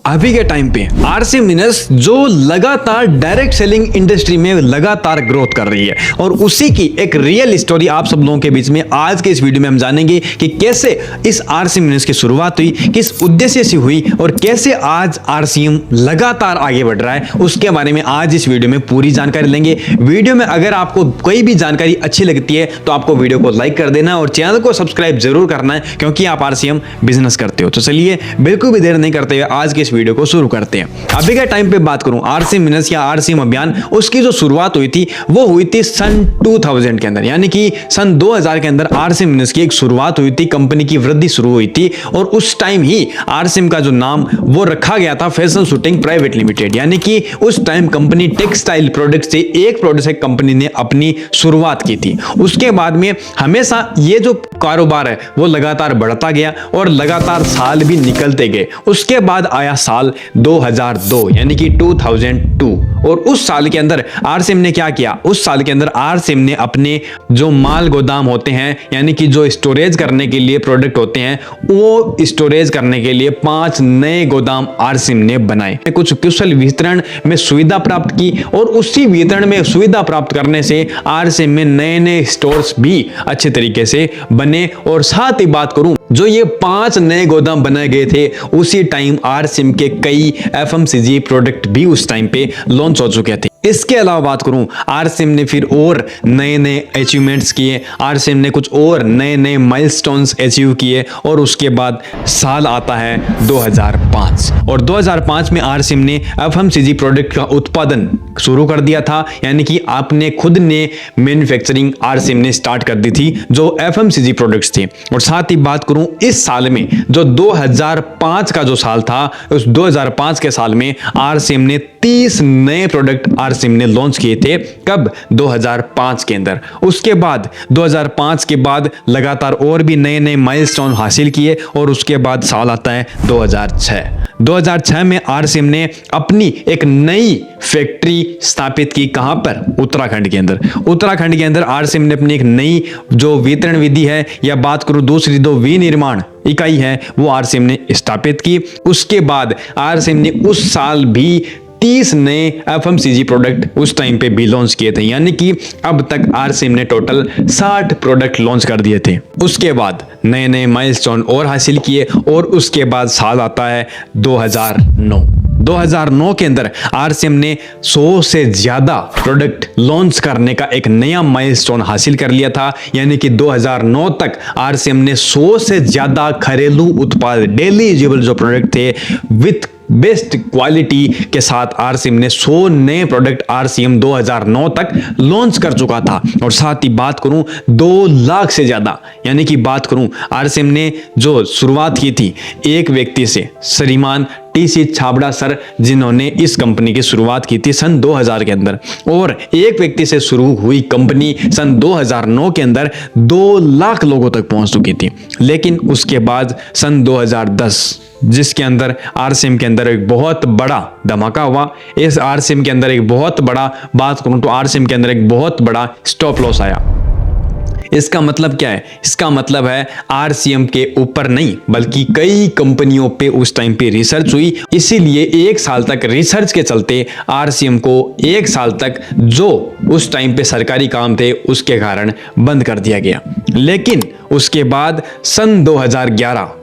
अभी के टाइम पे आरसी मिनस जो लगातार डायरेक्ट सेलिंग इंडस्ट्री में लगातार ग्रोथ कर रही है और उसी की एक रियल स्टोरी आप सब लोगों के बीच में आज के इस वीडियो में हम जानेंगे कि कैसे इस आरसी मिनस की शुरुआत हुई, किस उद्देश्य से हुई और कैसे आज आरसीएम लगातार आगे बढ़ रहा है। उसके बारे में आज इस वीडियो में पूरी जानकारी लेंगे। वीडियो में अगर आपको कोई भी जानकारी अच्छी लगती है तो आपको वीडियो को लाइक कर देना और चैनल को सब्सक्राइब जरूर करना है, क्योंकि आप आरसीएम बिजनेस करते हो। तो चलिए बिल्कुल भी देर नहीं करते हुए आज के इस वीडियो को शुरू करते हैं। अभी के टाइम पे बात करूं आरसीएम मिनस या आरसीएम अभियान, उसकी जो शुरुआत हुई थी वो हुई थी सन 2000 के अंदर, यानी कि सन 2000 के अंदर आरसीएम मिनस की एक शुरुआत हुई थी, कंपनी की वृद्धि शुरू हुई थी और उस टाइम ही आरसीएम का जो नाम वो रखा गया था फैशन शूटिंग प्राइवेट लिमिटेड, यानी कि उस टाइम कंपनी टेक्सटाइल प्रोडक्ट से एक प्रोडक्ट से कंपनी ने अपनी शुरुआत की थी। उसके बाद में हमेशा ये जो कारोबार है वो लगातार बढ़ता गया और लगातार साल भी निकलते गए। उसके बाद आया साल 2002 यानी कि 2002 और उस साल के अंदर आरसीएम ने क्या किया, उस साल के अंदर आरसीएम ने अपने जो माल गोदाम होते हैं यानी कि जो स्टोरेज करने के लिए प्रोडक्ट होते हैं वो स्टोरेज करने के लिए 5 नए गोदाम आरसीएम ने बनाए। कुछ कुशल वितरण में सुविधा प्राप्त की और उसी वितरण में सुविधा प्राप्त करने से आरसीएम में नए नए स्टोर्स भी अच्छे तरीके से बने। और साथ ही बात करूं जो ये 5 नए गोदाम बनाए गए थे उसी टाइम आरसीएम के कई एफएमसीजी प्रोडक्ट भी उस टाइम पे लॉन्च हो चुके थे। इसके अलावा बात करूं आरसीएम ने फिर और नए नए अचीवमेंट्स किए, आरसीएम ने कुछ और नए नए माइलस्टोन्स अचीव किए और उसके बाद साल आता है 2005 और 2005 में आरसीएम ने एफएमसीजी प्रोडक्ट का उत्पादन शुरू कर दिया था, यानी कि आपने खुद ने मैन्युफैक्चरिंग आरसीएम ने स्टार्ट कर दी थी जो एफएमसीजी प्रोडक्ट्स थे। और साथ ही बात करूं इस साल में जो 2005 का जो साल था, उस 2005 के साल में आरसीएम ने 30 नए प्रोडक्ट आरसीएम ने लॉन्च किए थे। कब? 2005 के अंदर। उसके बाद 2005 के बाद लगातार और भी नए नए माइलस्टोन हासिल किए और उसके बाद साल आता है 2006। 2006 में आरसीएम ने अपनी एक नई फैक्ट्री स्थापित की। कहां पर? उत्तराखंड के अंदर। उत्तराखंड के अंदर आरसीएम ने अपनी एक नई जो वितरण विधि है या बात करूं दूसरी दो विनिर्माण इकाई है वो आरसीएम ने स्थापित की। उसके बाद आरसीएम ने उस साल भी 30 नए एफएमसीजी प्रोडक्ट उस टाइम पे भी लॉन्च किए थे, यानी कि अब तक आरसीएम ने टोटल 60 प्रोडक्ट लॉन्च कर दिए थे। उसके बाद नए नए माइलस्टोन और हासिल किए और उसके बाद साल आता है 2009। 2009 के अंदर आरसीएम ने 100 से ज्यादा प्रोडक्ट लॉन्च करने का एक नया माइलस्टोन हासिल कर लिया था, यानी कि 2009 तक आरसीएम ने 100 से ज्यादा घरेलू उत्पाद डेली यूजेबल जो प्रोडक्ट थे विथ बेस्ट क्वालिटी के साथ आरसीएम ने 100 नए प्रोडक्ट आरसीएम 2009 तक लॉन्च कर चुका था। और साथ ही बात करूं 2 लाख से ज्यादा, यानी कि बात करूं आरसीएम ने जो शुरुआत की थी एक व्यक्ति से, श्रीमान टीसी छाबड़ा सर, जिन्होंने इस कंपनी की शुरुआत की थी सन 2000 के अंदर, और एक व्यक्ति से शुरू हुई कंपनी सन 2009 के अंदर 2 लाख लोगों तक पहुंच चुकी थी। लेकिन उसके बाद सन 2010 जिसके अंदर आरसीएम के अंदर एक बहुत बड़ा धमाका हुआ, इस आरसीएम के अंदर एक बहुत बड़ा बात करूं तो आरसीएम के अंदर एक बहुत बड़ा स्टॉप लॉस आया। इसका मतलब क्या है? इसका मतलब है आरसीएम के ऊपर नहीं बल्कि कई कंपनियों पे उस टाइम पे रिसर्च हुई, इसीलिए 1 साल तक रिसर्च के चलते आरसीएम को 1 साल तक जो उस टाइम पे सरकारी काम थे उसके कारण बंद कर दिया गया। लेकिन उसके बाद सन 2011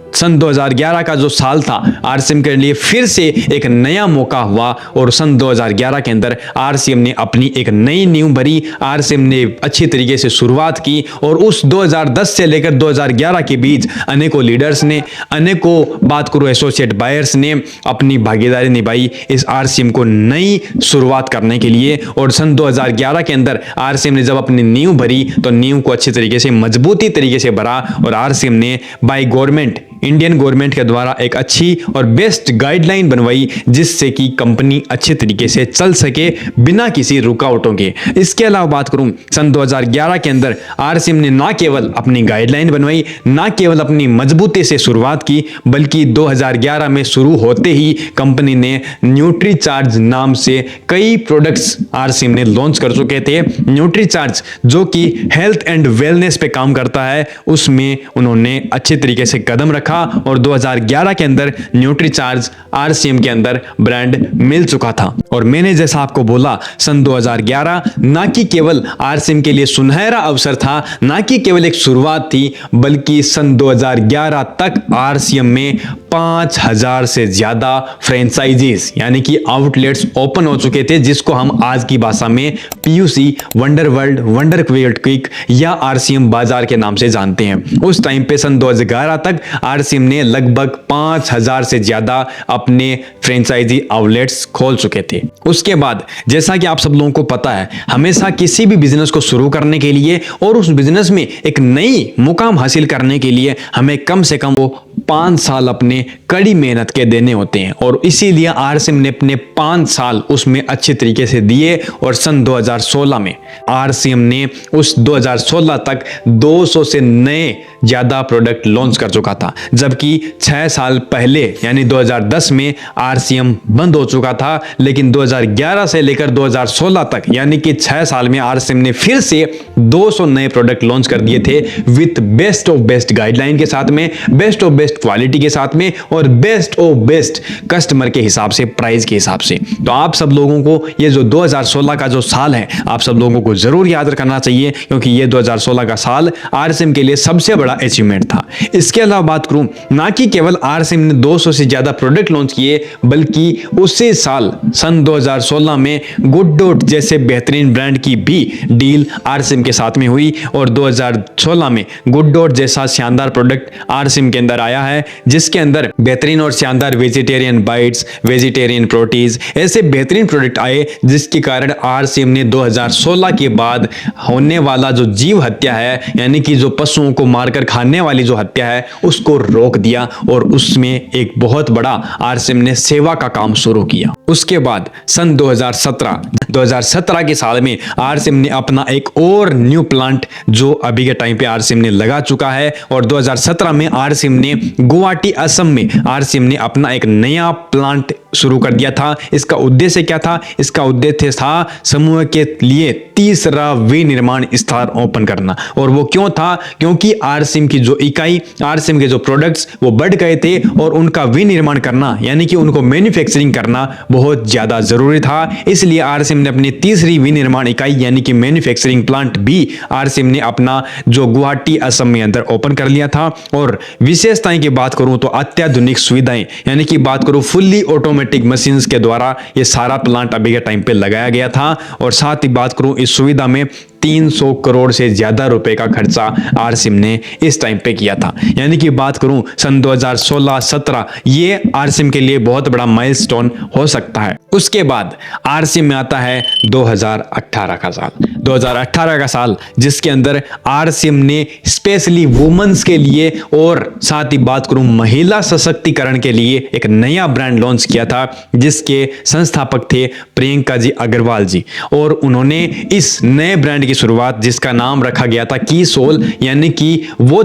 का जो साल था आरसीएम के लिए फिर से एक नया मौका हुआ और सन 2011 के अंदर आरसीएम ने अपनी एक नई नींव भरी, आरसीएम ने अच्छी तरीके से शुरुआत की और उस 2010 से लेकर 2011 के बीच अनेकों लीडर्स ने, अनेकों बात करो एसोसिएट बायर्स ने अपनी भागीदारी निभाई इस आरसीएम को नई शुरुआत करने के लिए। और सन 2011 के अंदर आरसीएम ने जब अपनी नींव भरी तो नींव को अच्छी तरीके से मजबूती तरीके से भरा और आरसीएम ने बाय गवर्नमेंट, इंडियन गवर्नमेंट के द्वारा एक अच्छी और बेस्ट गाइडलाइन बनवाई जिससे कि कंपनी अच्छे तरीके से चल सके बिना किसी रुकावटों के। इसके अलावा बात करूं सन 2011 के अंदर आरसीएम ने ना केवल अपनी गाइडलाइन बनवाई, ना केवल अपनी मजबूती से शुरुआत की, बल्कि 2011 में शुरू होते ही कंपनी ने न्यूट्रीचार्ज नाम से कई प्रोडक्ट्स आरसीएम ने लॉन्च कर चुके थे। न्यूट्रीचार्ज जो कि हेल्थ एंड वेलनेस पे काम करता है, उसमें उन्होंने अच्छे तरीके से कदम रखा रखा और 2011 के अंदर न्यूट्रीचार्ज आरसीएम के अंदर ब्रांड मिल चुका था। और मैंने जैसा आपको बोला, सन 2011 ना कि केवल आरसीएम के लिए सुनहरा अवसर था, ना कि केवल एक शुरुआत थी, बल्कि सन 2011 तक आरसीएम में 5000 से ज्यादा फ्रेंचाइजीज यानी कि आउटलेट्स ओपन हो चुके थे, जिसको हम आज की भाषा में PUC, wonder world, wonder quick या आरसीएम बाजार के नाम से जानते हैं। उस टाइम पे सन 2011 तक आरसीएम ने लगभग 5000 से ज्यादा अपने फ्रेंचाइजी आउटलेट्स खोल चुके थे। उसके बाद जैसा कि आप सब लोगों को पता है, हमेशा किसी भी बिजनेस को शुरू करने के लिए और उस बिजनेस में एक नई मुकाम हासिल करने के लिए हमें कम से कम वो 5 साल अपने कड़ी मेहनत के देने होते हैं। और इसीलिए आरसीएम ने अपने 5 साल उसमें अच्छे तरीके से दिए और सन 2016 में आरसीएम ने उस 2016 तक 200 से नए ज्यादा प्रोडक्ट लॉन्च कर चुका था, जबकि 6 साल पहले यानी 2010 में आरसीएम बंद हो चुका था। लेकिन 2011 से लेकर 2016 तक यानी कि 6 साल में आरसीएम ने फिर से 200 नए प्रोडक्ट लॉन्च कर दिए थे, with best of best guideline के साथ में, बेस्ट ऑफ बेस्ट क्वालिटी के साथ में और बेस्ट ऑफ बेस्ट कस्टमर के हिसाब से, प्राइस के हिसाब से। तो आप सब लोगों को ये जो 2016 का जो साल है, आप सब लोगों को जरूर याद रखना चाहिए, क्योंकि ये 2016 का साल आरसीएम के लिए सबसे बड़ा अचीवमेंट था। इसके अलावा बात करूं, ना कि केवल आरसीएम ने 200 से ज्यादा प्रोडक्ट लॉन्च किए, बल्कि उसी साल सन 2016 में गुड डॉट जैसे बेहतरीन ब्रांड की भी डील आरसीएम के साथ में हुई और 2016 में गुड डॉट जैसा शानदार प्रोडक्ट आरसीएम के अंदर आया है, जिसके अंदर बेहतरीन और शानदार वेजिटेरियन बाइट्स, वेजिटेरियन प्रोटीज, ऐसे बेहतरीन प्रोडक्ट आए, जिसके कारण आरसीएम ने 2016 के बाद होने वाला जो जीव हत्या है, यानी कि जो पशुओं को मारकर खाने वाली जो हत्या है, उसको रोक दिया और उसमें एक बहुत बड़ा आरसीएम ने सेवा का काम शुरू किया। उसके बाद सन 2017 के साल में आरसीएम ने अपना एक और न्यू प्लांट जो अभी के टाइम पे आरसीएम ने लगा चुका है और 2017 में आरसीएम ने गुवाहाटी असम में आरसीएम ने अपना एक नया प्लांट शुरू कर दिया था। इसका उद्देश्य क्या था? इसका उद्देश्य था समूह के लिए तीसरा विनिर्माण स्थान ओपन करना। और वो क्यों था? क्योंकि आरसीएम की जो इकाई, आरसीएम के जो प्रोडक्ट्स वो बढ़ गए थे और उनका विनिर्माण करना यानी कि उनको मैन्युफैक्चरिंग करना बहुत ज्यादा जरूरी था। इसलिए आरसीएम ने अपनी तीसरी विनिर्माण इकाई यानी कि मैन्युफैक्चरिंग प्लांट भी आरसीएम ने अपना जो गुवाहाटी असम में अंदर ओपन कर लिया था। और विशेषताएं की बात करूं तो अत्याधुनिक सुविधाएं यानी कि बात करूं फुल्ली ऑटोमेटिक मशीन्स के द्वारा ये सारा प्लांट अभी के टाइम पे लगाया गया था। और साथ ही बात करूं इस सुविधा में 300 करोड़ से ज्यादा रुपए का खर्चा आरसीएम ने इस टाइम पे किया था। यानी कि बात करूं सन 2016-17 ये आरसीएम के लिए बहुत बड़ा माइलस्टोन हो सकता है। उसके बाद आरसीएम में आता है 2018 का साल। 2018 का साल जिसके अंदर आरसीएम ने स्पेशली वुमेन्स के लिए और साथ ही बात करूं महिला सशक्तिकरण के लिए एक नया ब्रांड लॉन्च किया था, जिसके संस्थापक थे प्रियंका जी अग्रवाल जी। और उन्होंने इस नए ब्रांड की शुरुआत जिसका नाम रखा गया था की सोल, यानी कि वो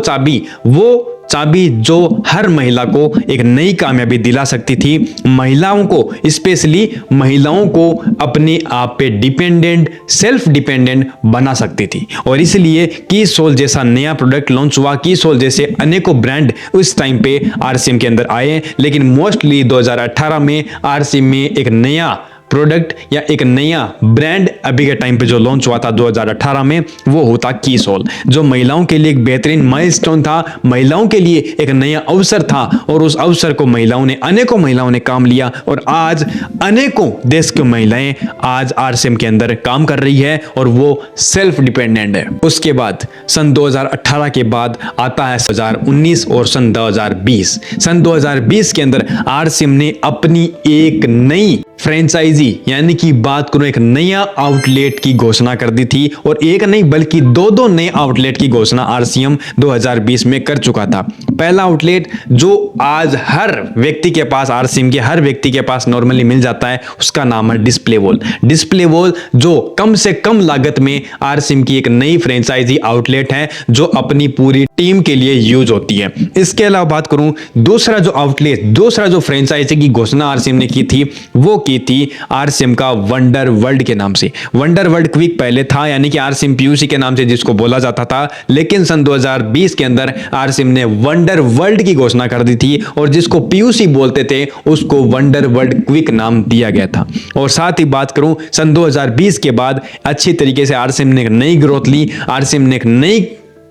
चाबी जो हर महिला को एक नई कामयाबी दिला सकती थी, महिलाओं को स्पेशली महिलाओं को अपने आप पे डिपेंडेंट, सेल्फ डिपेंडेंट बना सकती थी। और इसलिए की सोल जैसा नया प्रोडक्ट लॉन्च हुआ। की सोल जैसे अनेकों ब्रांड उस टाइम पे आरसीएम के अंदर आए, लेकिन मोस्टली 2018 में आरसीएम में एक नया प्रोडक्ट या एक नया ब्रांड अभी के टाइम पे जो लॉन्च हुआ था 2018 में, वो होता की सोल, जो महिलाओं के लिए एक बेहतरीन माइलस्टोन था, महिलाओं के लिए एक नया अवसर था। और उस अवसर को अनेकों महिलाओं ने काम लिया और आज अनेकों देश की महिलाएं आज आरसीएम के अंदर काम कर रही है और वो सेल्फ डिपेंडेंट है। उसके बाद सन 2018 के बाद आता है 2019 और सन 2020। सन 2020 के अंदर आरसीएम ने अपनी एक नई फ्रेंचाइजी यानी कि बात करूं एक नया आउटलेट की घोषणा कर दी थी। और एक नहीं बल्कि दो नए आउटलेट की घोषणा आरसीएम 2020 में कर चुका था। पहला आउटलेट जो आज हर व्यक्ति के पास, आरसीएम के हर व्यक्ति के पास नॉर्मली मिल जाता है, उसका नाम है डिस्प्ले वॉल। डिस्प्ले वॉल जो कम से कम लागत में आरसीएम की एक नई फ्रेंचाइजी आउटलेट है जो अपनी पूरी टीम के लिए यूज होती है। इसके अलावा बात करूं दूसरा जो फ्रेंचाइजी की घोषणा आरसीएम ने की थी वो की की थी आरसीएम का वंडर वर्ल्ड के नाम से। वंडर वर्ल्ड क्विक पहले था, यानी कि आरसीएम पीयूसी के नाम से जिसको बोला जाता था, लेकिन सन 2020 के अंदर आरसीएम ने वंडर वर्ल्ड की घोषणा कर दी थी और जिसको पीयूसी बोलते थे उसको वंडर वर्ल्ड क्विक नाम दिया गया था। और साथ ही बात करूं, सन 2020 के बाद अच्छी तरीके से आरसीएम ने एक नई ग्रोथ ली, आरसीएम ने एक नई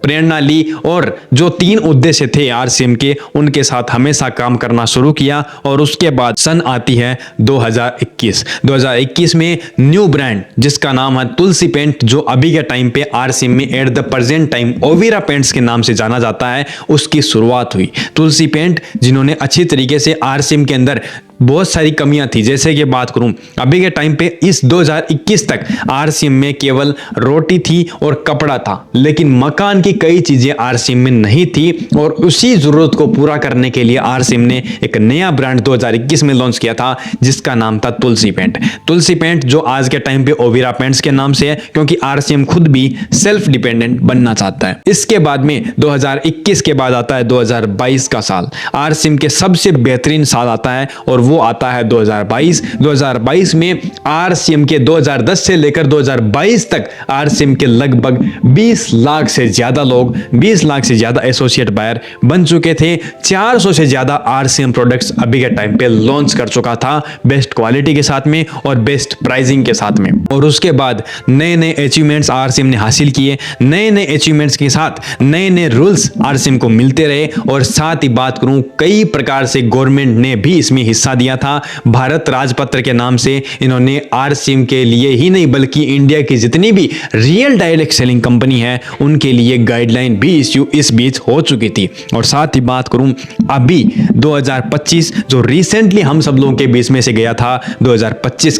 प्रेरणा ली और जो 3 उद्देश्य थे आरसीएम के, उनके साथ हमेशा काम करना शुरू किया। और उसके बाद सन आती है 2021 में न्यू ब्रांड जिसका नाम है तुलसी पेंट, जो अभी के टाइम पे आरसीएम में एट द प्रेजेंट टाइम ओवीरा पेंट्स के नाम से जाना जाता है, उसकी शुरुआत हुई। तुलसी पेंट जिन्होंने अच्छी तरीके से आरसीएम के अंदर बहुत सारी कमियां थी, जैसे कि बात करूं अभी के टाइम पे इस 2021 तक आरसीएम में केवल रोटी थी और कपड़ा था, लेकिन मकान की कई चीजें आरसीएम में नहीं थी। और उसी जरूरत को पूरा करने के लिए आरसीएम ने एक नया ब्रांड 2021 में लॉन्च किया था जिसका नाम था तुलसी पेंट। तुलसी पेंट जो आज के टाइम पे ओवीरा पेंट्स के नाम से है, क्योंकि आरसीएम खुद भी सेल्फ डिपेंडेंट बनना चाहता है। इसके बाद में 2021 के बाद आता है 2022 का साल, आरसीएम के सबसे बेहतरीन साल आता है और वो आता है 2022 में आरसीएम के 2010 से लेकर 2022 तक आरसीएम के लगभग 20 लाख से ज्यादा लोग, 20 लाख से ज्यादा एसोसिएट बायर बन चुके थे। 400 से ज्यादा आरसीएम प्रोडक्ट्स अभी के टाइम पे लॉन्च कर चुका था, बेस्ट क्वालिटी के साथ में और बेस्ट प्राइसिंग के साथ में। और उसके बाद नए नए अचीवमेंट्स आरसीएम ने हासिल किए, नए नए अचीवमेंट्स के साथ नए नए रूल्स आरसीएम को मिलते रहे। और साथ ही बात करूं, कई प्रकार से गवर्नमेंट ने भी इसमें हिस्सा दिया था। भारत राजपत्र के नाम से इन्होंने आरसीएम के लिए ही नहीं बल्कि इंडिया की जितनी भी रियल डायरेक्ट सेलिंग कंपनी है उनके लिए गाइडलाइन भी इश्यू इस बीच हो चुकी थी। और साथ ही बात करूं, अभी 2025 जो रिसेंटली हम सब लोगों के बीच में से गया था, 2025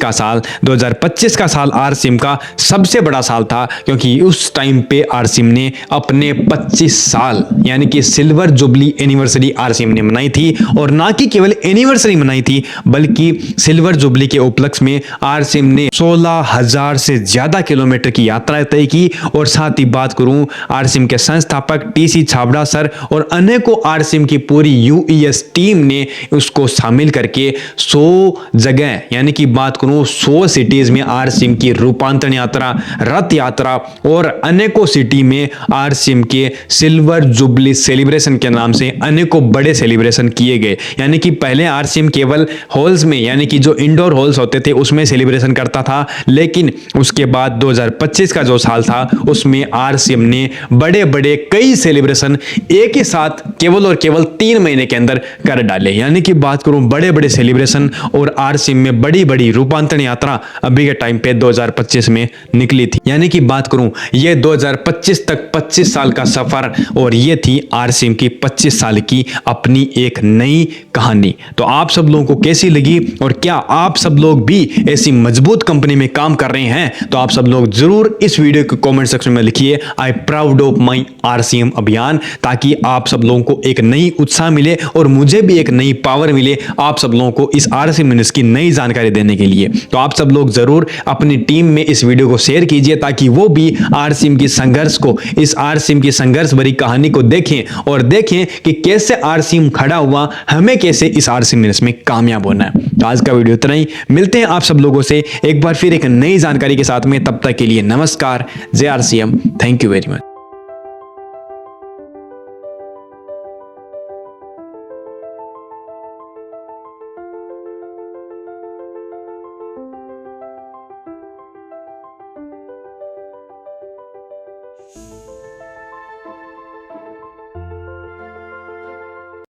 का साल आरसीएम का सबसे बड़ा साल था, क्योंकि उस टाइम पे आरसीएम ने अपने 25 साल यानी कि सिल्वर जुबली एनिवर्सरी आरसीएम ने मनाई थी। और ना कि केवल एनिवर्सरी मनाई थी बल्कि सिल्वर जुबली के उपलक्ष्य में आरसीएम ने 16,000 से ज्यादा किलोमीटर की यात्रा तय की। और साथ ही बात करूं, आरसीएम के संस्थापक टीसी छाबड़ा सर और अनेकों आरसीएम की पूरी यूईएस टीम ने उसको शामिल करके 100 जगह यानी कि बात करूं 100 सिटीज में आरसीएम की रूपांतरण यात्रा, रथ यात्रा और अनेकों सिटी में आरसीएम के सिल्वर जुबली सेलिब्रेशन के नाम से अनेकों बड़े सेलिब्रेशन किए गए। यानी कि पहले आरसीएम केवल हॉल्स में यानी कि जो इंडोर हॉल्स होते थे उसमें सेलिब्रेशन करता था, लेकिन उसके बाद 2025 का जो साल था उसमें आरसीएम ने बड़े बड़े कई सेलिब्रेशन एक ही साथ केवल और केवल 3 महीने के अंदर कर डाले। यानी कि बात करूं बड़े बड़े सेलिब्रेशन और आरसीएम में बड़ी बड़ी रूपांतरण यात्रा अभी के टाइम पे 2025 में निकली थी। यानी कि बात करूं ये 2025 तक 25 साल का सफर और ये थी आरसीएम की 25 साल की अपनी एक नई कहानी। तो आप सब लोगों को कैसी लगी और क्या आप सब लोग भी ऐसी मजबूत कंपनी में काम कर रहे हैं? तो आप सब लोग जरूर इस वीडियो के कमेंट सेक्शन में लिखिए I proud of my RCM अभियान, ताकि आप सब लोगों को एक नई उत्साह मिले और मुझे भी एक नई पावर मिले आप सब लोगों को इस आरसीएम न्यूज़ की नई जानकारी देने के लिए। तो आप सब लोग जरूर अपनी टीम में इस वीडियो को शेयर कीजिए ताकि वो भी आरसीएम की संघर्ष को, इस आरसीएम की संघर्ष भरी कहानी को देखें और देखें कि कैसे आरसीएम खड़ा हुआ, हमें कैसे इस आरसीएम न्यूज़ में कामयाब होना है। तो आज का वीडियो इतना ही, मिलते हैं आप सब लोगों से एक बार फिर एक नई जानकारी के साथ में। तब तक के लिए नमस्कार, जय RCM, thank you very much.